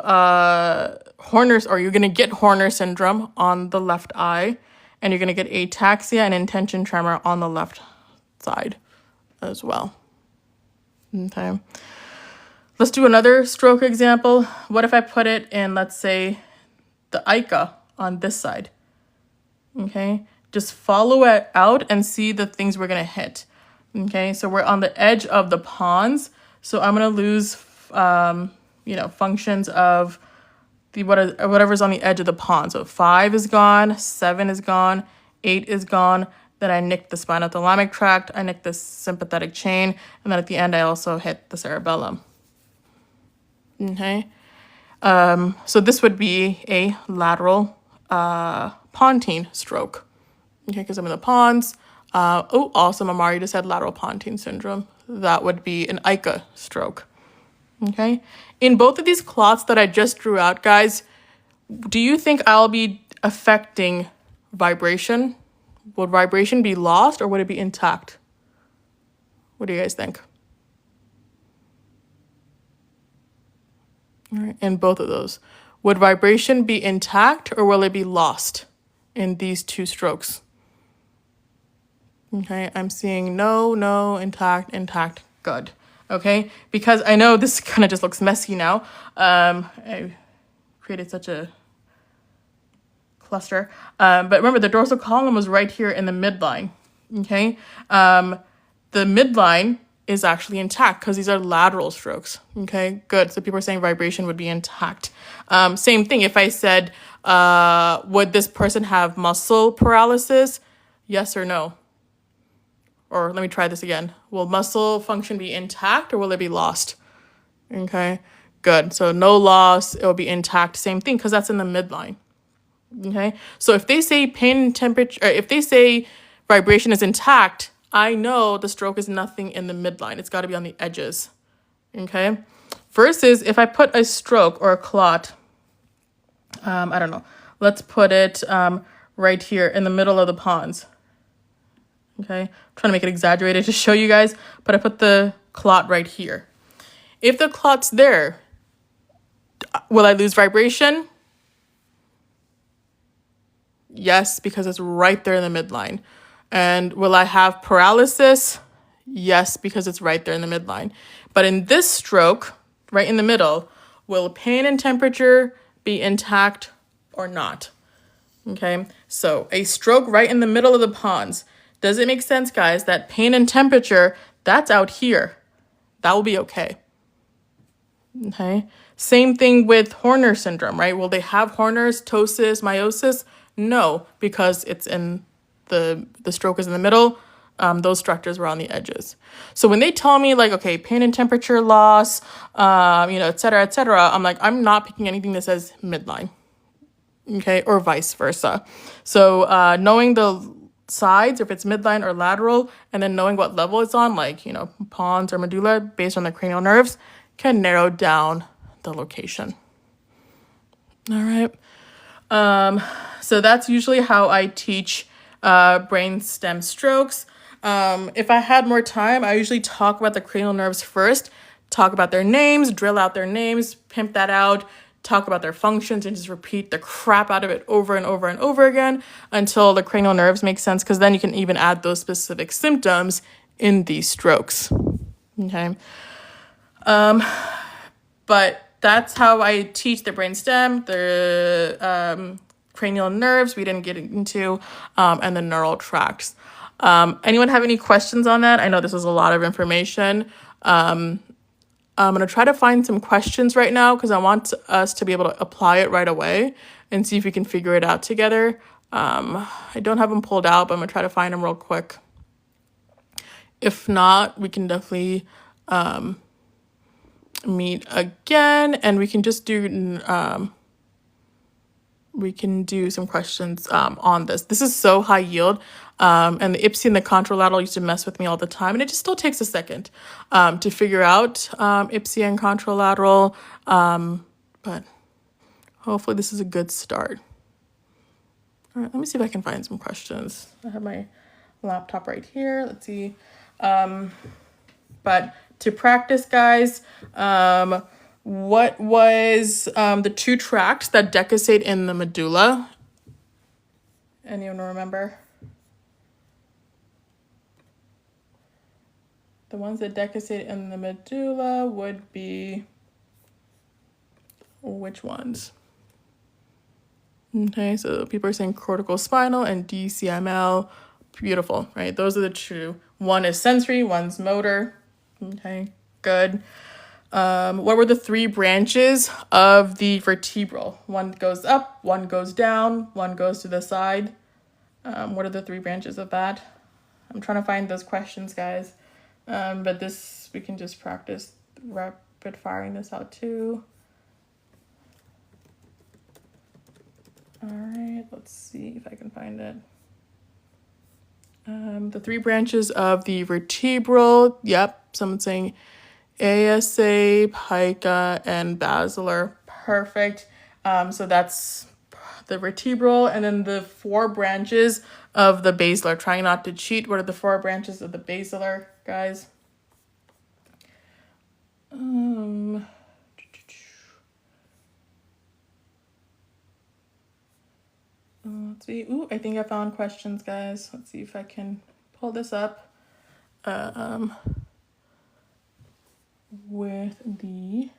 [SPEAKER 1] Horner's, or you're going to get Horner syndrome on the left eye. And you're going to get ataxia and intention tremor on the left side as well. Okay. Let's do another stroke example. What if I put it in, let's say, the ICA on this side? Okay. Just follow it out and see the things we're going to hit. Okay. So we're on the edge of the pons. So I'm going to lose, functions of whatever's on the edge of the pons. So 5 is gone, 7 is gone, 8 is gone. Then I nicked the spinothalamic tract, I nicked the sympathetic chain, and then at the end I also hit the cerebellum. Okay. So this would be a lateral pontine stroke. Okay, because I'm in the pons. Awesome. Amari just said lateral pontine syndrome. That would be an ICA stroke. Okay. In both of these clots that I just drew out, guys, do you think I'll be affecting vibration? Would vibration be lost or would it be intact? What do you guys think? All right, in both of those. Would vibration be intact or will it be lost in these two strokes? Okay, I'm seeing no, intact, good. Okay, because I know this kind of just looks messy now. I created such a cluster. But remember, the dorsal column was right here in the midline. Okay, the midline is actually intact because these are lateral strokes. Okay, good. So people are saying vibration would be intact. Same thing. If I said, would this person have muscle paralysis? Yes or no? Or let me try this again. Will muscle function be intact or will it be lost? Okay, good. So no loss, it will be intact. Same thing, because that's in the midline. Okay, so if they say pain and temperature, or if they say vibration is intact, I know the stroke is nothing in the midline. It's got to be on the edges. Okay, versus if I put a stroke or a clot, I don't know, let's put it right here in the middle of the pons. Okay, I'm trying to make it exaggerated to show you guys, but I put the clot right here. If the clot's there, will I lose vibration? Yes, because it's right there in the midline. And will I have paralysis? Yes, because it's right there in the midline. But in this stroke, right in the middle, will pain and temperature be intact or not? Okay, so a stroke right in the middle of the pons. Does it make sense, guys, that pain and temperature, that's out here? That will be okay. Okay. Same thing with Horner syndrome, right? Will they have Horner's, ptosis, meiosis? No, because it's in the stroke is in the middle. Those structures were on the edges. So when they tell me like, okay, pain and temperature loss, et cetera, I'm like, I'm not picking anything that says midline. okay, or vice versa. So knowing the sides, if it's midline or lateral, and then knowing what level it's on, like, you know, pons or medulla, based on the cranial nerves, can narrow down the location. All right. So that's usually how I teach brain stem strokes. If I had more time, I usually talk about the cranial nerves first, talk about their names, drill out their names, pimp that out, talk about their functions, and just repeat the crap out of it over and over and over again until the cranial nerves make sense, because then you can even add those specific symptoms in these strokes. Okay. But that's how I teach the brainstem, the cranial nerves we didn't get into, and the neural tracts. Anyone have any questions on that? I know this is a lot of information. I'm going to try to find some questions right now because I want us to be able to apply it right away and see if we can figure it out together. I don't have them pulled out, but I'm going to try to find them real quick. If not, we can definitely meet again, and we can just do some questions on this. This is so high yield, and the IPSI and the contralateral used to mess with me all the time, and it just still takes a second to figure out IPSI and contralateral, but hopefully this is a good start. All right, let me see if I can find some questions. I have my laptop right here. Let's see. But to practice, guys, what was the two tracts that decussate in the medulla? Anyone remember? The ones that decussate in the medulla would be which ones? Okay, so people are saying cortical spinal and DCML. Beautiful, right? Those are the two. One is sensory, one's motor. Okay, good. What were the three branches of the vertebral? One goes up, one goes down, one goes to the side. What are the three branches of that? I'm trying to find those questions, guys. But this, we can just practice rapid firing this out too. All right, let's see if I can find it. The three branches of the vertebral. Yep, someone's saying ASA, pica, and basilar. Perfect. So that's the vertebral, and then the four branches of the basilar. Trying not to cheat. What are the four branches of the basilar, guys? Let's see. Ooh, I think I found questions, guys. Let's see if I can pull this up. With the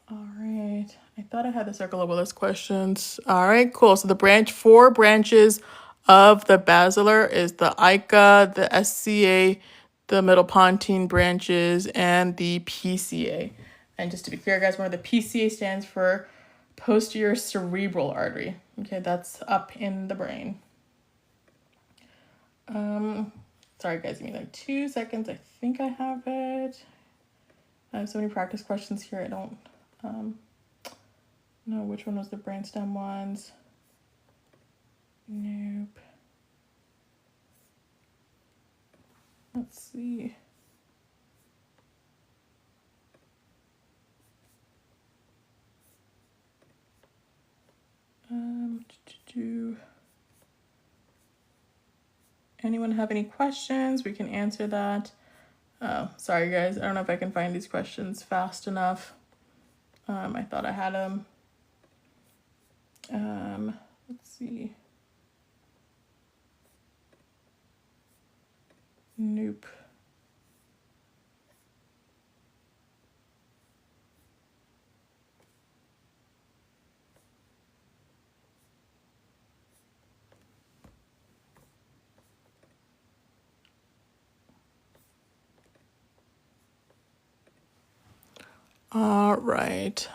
[SPEAKER 1] all right. I thought I had the circle of Willis questions. All right, cool. So the four branches of the basilar is the ICA, the SCA, the middle pontine branches, and the PCA. And just to be clear, guys, remember the PCA stands for posterior cerebral artery. Okay, that's up in the brain. Sorry, guys, give me like 2 seconds. I think I have it. I have so many practice questions here. I don't know which one was the brainstem ones. Nope. Let's see. Anyone have any questions? We can answer that. Oh, sorry guys. I don't know if I can find these questions fast enough. I thought I had them. Let's see. Nope. All right.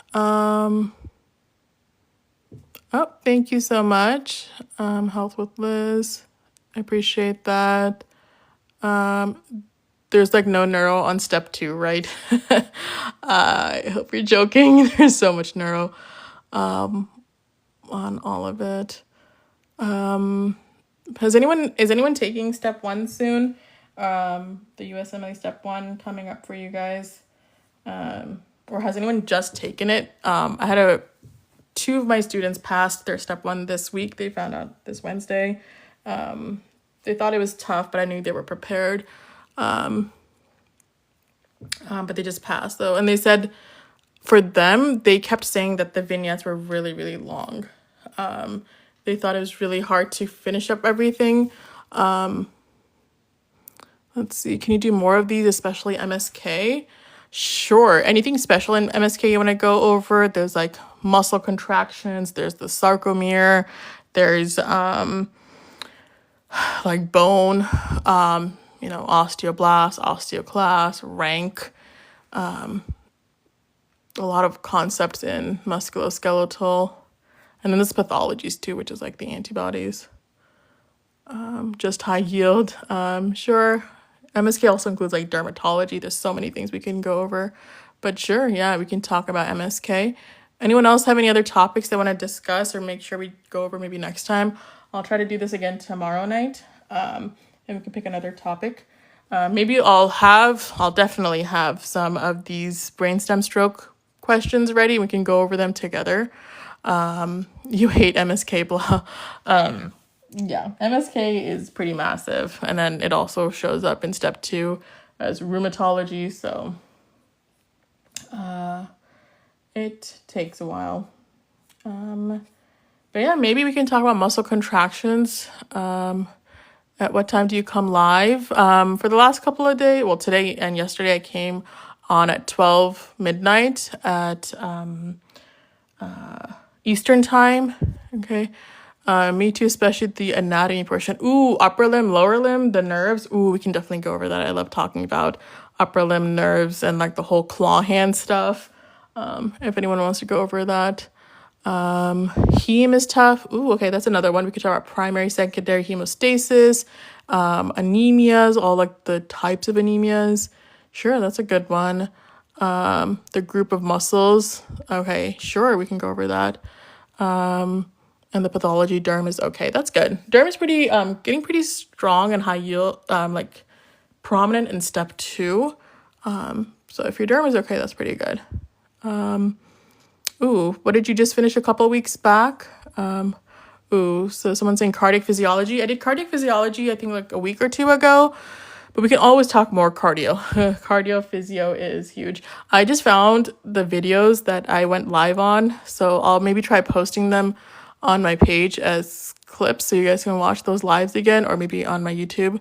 [SPEAKER 1] Oh, thank you so much. Health with Liz. I appreciate that. There's like no neuro on step 2, right? I hope you're joking. There's so much neuro on all of it. Is anyone taking step 1 soon? The USMLE step 1 coming up for you guys. Or has anyone just taken it? I had 2 of my students passed their step 1 this week. They found out this Wednesday. They thought it was tough, but I knew they were prepared. But they just passed though. And they said for them, they kept saying that the vignettes were really, really long. They thought it was really hard to finish up everything. Let's see, can you do more of these, especially MSK? Sure. Anything special in MSK you want to go over? There's like muscle contractions, there's the sarcomere, there's like bone, osteoblast, osteoclast, rank, a lot of concepts in musculoskeletal. And then there's pathologies too, which is like the antibodies. Just high yield. Sure. MSK also includes like dermatology. There's so many things we can go over. But sure, yeah, we can talk about MSK. Anyone else have any other topics they want to discuss or make sure we go over maybe next time? I'll try to do this again tomorrow night. And we can pick another topic. Maybe I'll definitely have some of these brainstem stroke questions ready. We can go over them together. You hate MSK, blah. Yeah, MSK is pretty massive. And then it also shows up in step 2 as rheumatology. So it takes a while. But yeah, maybe we can talk about muscle contractions. At what time do you come live? For the last couple of days, well, today and yesterday, I came on at 12 midnight at Eastern time. Okay. Me too, especially the anatomy portion. Ooh, upper limb, lower limb, the nerves. Ooh, we can definitely go over that. I love talking about upper limb nerves and like the whole claw hand stuff. If anyone wants to go over that. Heme is tough. Ooh, okay, that's another one. We could talk about primary, secondary hemostasis, anemias, all like the types of anemias. Sure, that's a good one. The group of muscles. Okay, sure, we can go over that. And the pathology, derm is okay. That's good. Derm is pretty getting pretty strong and high yield, like prominent in step 2. So if your derm is okay, that's pretty good. Ooh, what did you just finish a couple weeks back? So someone's saying cardiac physiology. I did cardiac physiology, I think like a week or 2 ago, but we can always talk more cardio. Cardio physio is huge. I just found the videos that I went live on, so I'll maybe try posting them on my page as clips so you guys can watch those lives again, or maybe on my YouTube.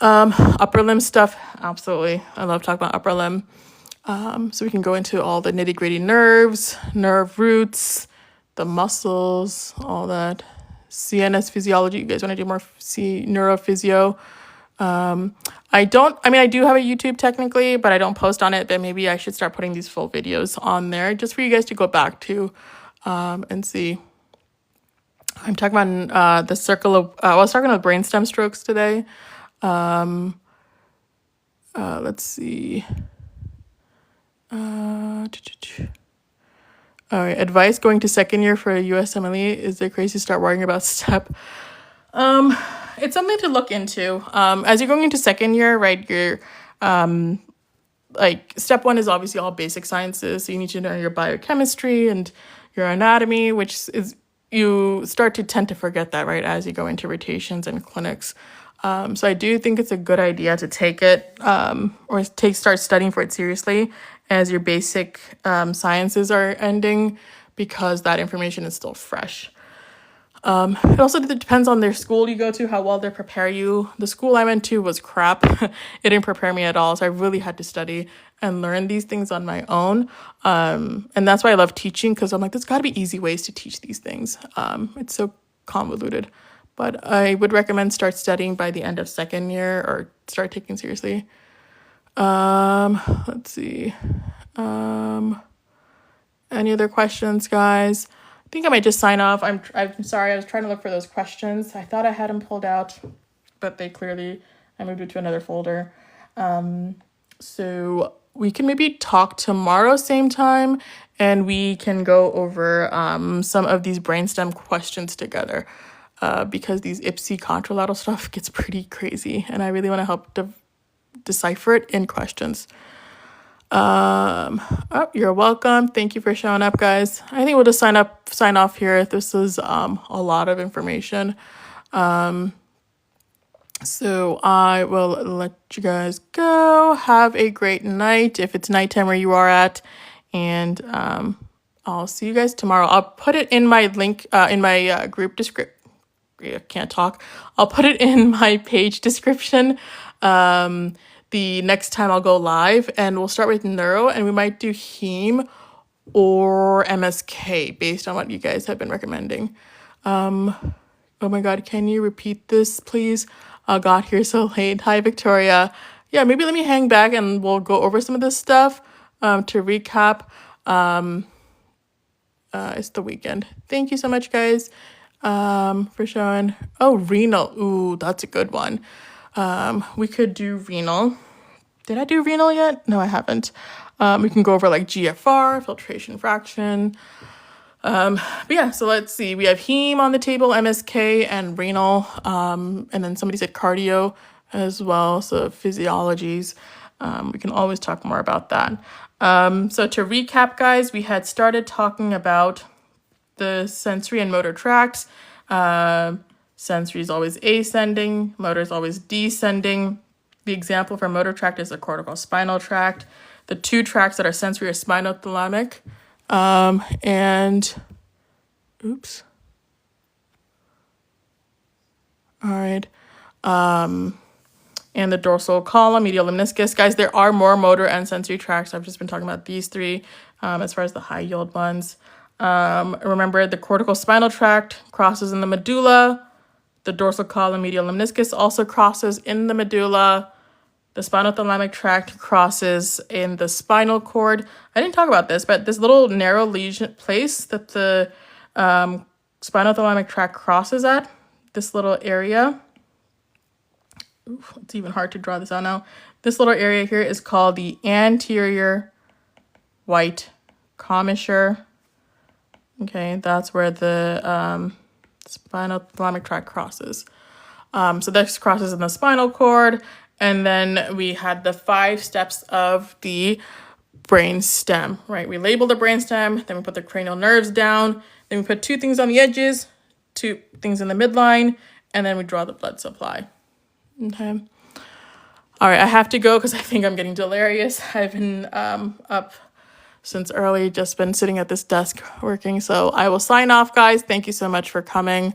[SPEAKER 1] Upper limb stuff, absolutely. I love talking about upper limb. So we can go into all the nitty-gritty nerves, nerve roots, the muscles, all that. CNS physiology. You guys want to do more neurophysio? I do have a YouTube technically, but I don't post on it. But maybe I should start putting these full videos on there just for you guys to go back to and see. I'm talking about the circle of, I was talking about brainstem strokes today. Let's see. All right, advice going to second year for USMLE. Is it crazy to start worrying about step? It's something to look into. As you're going into second year, right, you're like step 1 is obviously all basic sciences. So you need to know your biochemistry and your anatomy, which is you start to tend to forget that, right, as you go into rotations and clinics. So I do think it's a good idea to take it or start studying for it seriously as your basic sciences are ending, because that information is still fresh. It also depends on their school you go to, how well they prepare you. The school I went to was crap. It didn't prepare me at all. So I really had to study and learn these things on my own. And that's why I love teaching, because I'm like, there's got to be easy ways to teach these things. It's so convoluted. But I would recommend start studying by the end of second year or start taking seriously. Let's see. Any other questions, guys? think I might just sign off. I'm sorry, I was trying to look for those questions. I thought I had them pulled out, but I moved it to another folder. So we can maybe talk tomorrow same time, and we can go over some of these brainstem questions together, because these IPSY contralateral stuff gets pretty crazy, and I really want to help decipher it in questions. Oh, you're welcome. Thank you for showing up, guys. I think we'll just sign off here. This is a lot of information. So I will let you guys go. Have a great night if it's nighttime where you are at. And I'll see you guys tomorrow. I'll put it in my link, in my group description. I can't talk. I'll put it in my page description. The next time I'll go live, and we'll start with neuro, and we might do heme or MSK based on what you guys have been recommending. Oh my God, can you repeat this, please? I got here so late. Hi, Victoria. Yeah, maybe let me hang back and we'll go over some of this stuff to recap. It's the weekend. Thank you so much, guys, for showing. Oh, renal. Ooh, that's a good one. We could do renal. Did I do renal yet? No, I haven't. We can go over like GFR, filtration fraction. But yeah, so let's see. We have heme on the table, MSK, and renal. And then somebody said cardio as well. So physiologies. We can always talk more about that. So to recap, guys, we had started talking about the sensory and motor tracts. Sensory is always ascending, motor is always descending. The example for motor tract is the cortical spinal tract. The two tracts that are sensory are spinothalamic. And oops. All right. And the dorsal column, medial lemniscus. Guys, there are more motor and sensory tracts. I've just been talking about these three as far as the high yield ones. Remember, the cortical spinal tract crosses in the medulla. The dorsal column, medial lemniscus also crosses in the medulla. The spinothalamic tract crosses in the spinal cord. I didn't talk about this, but this little narrow lesion place that the spinothalamic tract crosses at, this little area. Oof, it's even hard to draw this out now. This little area here is called the anterior white commissure. Okay, that's where the spinothalamic tract crosses. So this crosses in the spinal cord. And then we had the 5 steps of the brain stem, right? We label the brain stem, then we put the cranial nerves down, then we put 2 things on the edges, 2 things in the midline, and then we draw the blood supply. Okay. All right, I have to go because I think I'm getting delirious. I've been up since early, just been sitting at this desk working. So I will sign off, guys. Thank you so much for coming.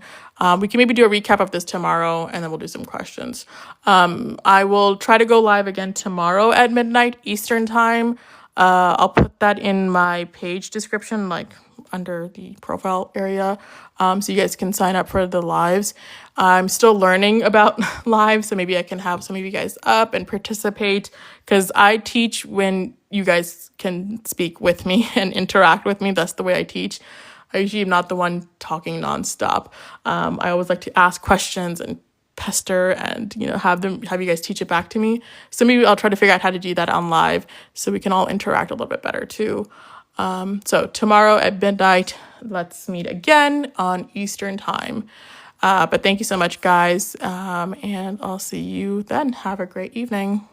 [SPEAKER 1] We can maybe do a recap of this tomorrow, and then we'll do some questions. I will try to go live again tomorrow at midnight Eastern time. I'll put that in my page description, like under the profile area, so you guys can sign up for the lives. I'm still learning about lives, so maybe I can have some of you guys up and participate, because I teach when you guys can speak with me and interact with me. That's the way I teach. I usually am not the one talking nonstop. I always like to ask questions and pester and, have you guys teach it back to me. So maybe I'll try to figure out how to do that on live so we can all interact a little bit better too. So tomorrow at midnight, let's meet again on Eastern time. But thank you so much, guys. And I'll see you then. Have a great evening.